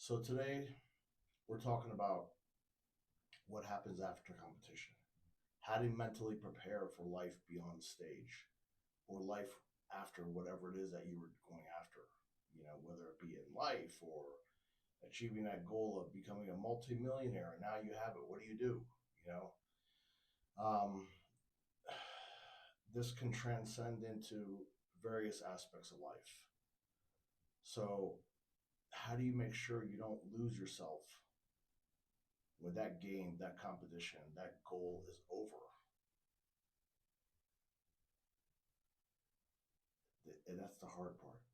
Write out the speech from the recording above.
So today we're talking about what happens after competition. How to mentally prepare for life beyond stage or life after whatever it is that you were going after. Whether it be in life or achieving that goal of becoming a multimillionaire and now you have it. What do you do? You know, um, this can transcend into various aspects of life. So, how do you make sure you don't lose yourself when that game, that competition, that goal is over? And that's the hard part.